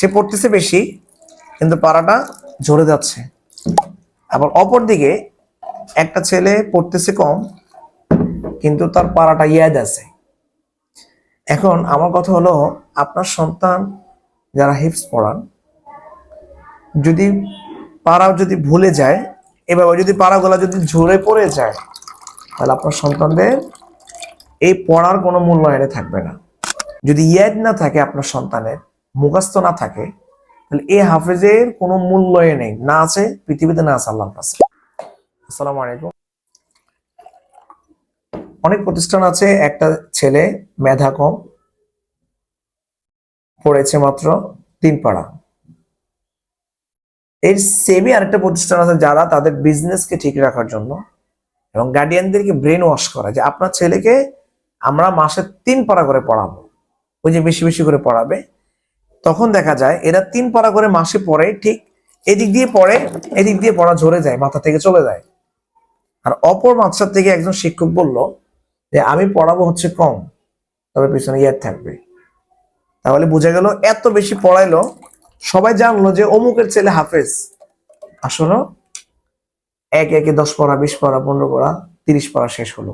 সে পড়তেছে বেশি কিন্তু পারাটা ঝরে যাচ্ছে। আবার অপর দিকে একটা ছেলে পড়তেছে কম কিন্তু তার পারাটা ইয়াদ আছে। এখন আমার কথা হলো, আপনার সন্তান যারা হিফজ পড়ান, যদি পারা যদি ভুলে যায়, এভাবে যদি পারাগুলা যদি ঝরে পড়ে যায়, তাহলে আপনার সন্তানদের এই পড়ার কোনো মূল্যায়নে থাকবে না। যদি ইয়াদ না থাকে, আপনার সন্তানের মুখস্থ না থাকে, তাহলে এই হাফেজের কোনো মূল্যই নেই, না আছে পৃথিবীতে, না আছে আল্লাহর কাছে। আসসালামু আলাইকুম। অনেক প্রতিষ্ঠান আছে, একটা ছেলে মেধা কম, পড়েছে মাত্র 3 পারা। এর সেমই আরেকটা প্রতিষ্ঠান আছে যারা তাদের বিজনেসকে ঠিক রাখার জন্য এবং গার্ডিয়ানদেরকে ব্রেন ওয়াশ করা, যে আপনার ছেলেকে আমরা মাসে 3 পারা করে পড়াবো, ওই যে বেশি বেশি করে পড়াবে। তখন দেখা যায় এরা 3 পারা করে মাসে পড়ে, ঠিক এদিক দিয়ে পড়ে, এদিক দিয়ে পড়া ঝরে যায়, মাথা থেকে চলে যায়। আর অপর মাদ্রাসা থেকে একজন শিক্ষক বলল যে আমি পড়াবো হচ্ছে কম, তবে পিছনে ইয়াদ থাকবে। তাহলে বোঝা গেল এত বেশি পড়াইলো, সবাই জানলো যে অমুকের ছেলে হাফেজ। আসলে একে একে 10 পারা, 20 পারা, 15 পারা, 30 পারা শেষ হলো,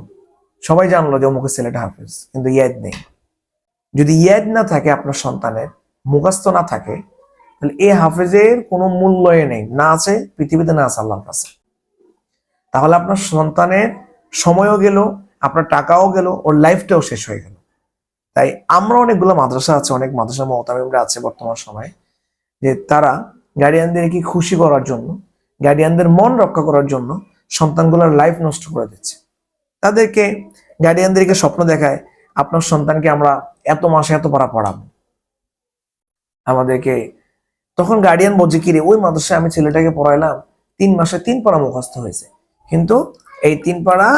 সবাই জানলো যে অমুকের ছেলেটা হাফেজ, কিন্তু ইয়াদ নেই। যদি ইয়াদ না থাকে, আপনার সন্তানের মুখস্থ না থাকে, তাহলে এই হাফেজের কোনো মূল্যই নেই, না আছে পৃথিবীতে, না আছে আল্লাহর কাছে। তাহলে আপনার সন্তানের সময়ও গেল, আপনার টাকাও গেল, ওর লাইফটাও শেষ হয়ে গেল। তাই আমরা অনেকগুলো মাদ্রাসা আছে, অনেক মাদ্রাসা মুতামিমরা আছে বর্তমান সময়ে, যে তারা গার্ডিয়ানদেরকে খুশি করার জন্য, গার্ডিয়ানদের মন রক্ষা করার জন্য সন্তানগুলোর লাইফ নষ্ট করে দিচ্ছে। তাদেরকে গার্ডিয়ানদেরকে স্বপ্ন দেখায়, আপনার সন্তানকে আমরা এত মাসে এত পারা পড়াবো আমাদেরকে। তখন গার্ডিয়ান বলছে, কি রে, ওই মাদ্রাসায় আমি ছেলেটাকে পড়াইলাম, 3 মাসে 3 পারা মুখস্থ হয়েছে, কিন্তু এই 3 পারা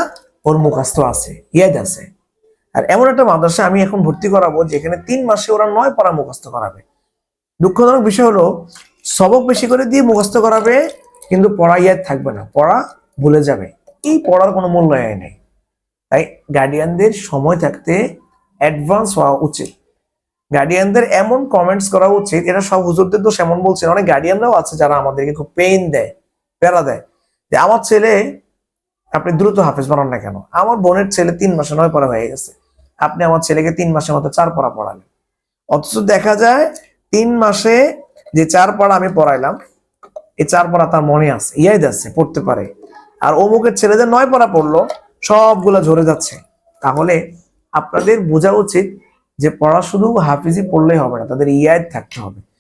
ওর মুখস্থ আছে, ইয়াদ আছে। আর এমন একটা মাদ্রাসা আমি এখন ভর্তি করাবো যেখানে 3 মাসে ওরা 9 পারা মুখস্থ করাবে। দুঃখজনক বিষয় হলো, সবক বেশি করে দিয়ে মুখস্থ করাবে, কিন্তু পড়া ইয়াদ থাকবে না, পড়া ভুলে যাবে। এই পড়ার কোনো মূল্যায়ন নেই। তাই গার্ডিয়ানদের সময় থাকতে অ্যাডভান্স হওয়া উচিত। গার্ডিয়ানদের এমন কমেন্টস করা উচিত, এটা সব হুজুরদের দোষ এমন বলছেন, অনেক গার্ডিয়ানরাও আছে যারা আমাদেরকে খুব পেইন দেয়, প্যারা দেয়, যে আমার ছেলে আপনি দ্রুত হাফেজ বানান না কেন, আমার বোনের ছেলে 3 মাসে 9 পারা হয়ে গেছে, আপনি আমার ছেলেকে 3 মাসের মতো 4 পারা পড়ালেন। অথচ দেখা যায় 3 মাসে যে 4 পারা আমি পড়াইলাম, এই 4 পারা তার মনে আছে, ইয়াদ আছে, পড়তে পারে। আর অমুকের ছেলেদের 9 পারা পড়লো, সবগুলা ঝরে যাচ্ছে। তাহলে আপনাদের বোঝা উচিত যে পড়া শুধু হাফিজি পড়লেই হবে না, তাদের ইয়াদ থাকতে হবে।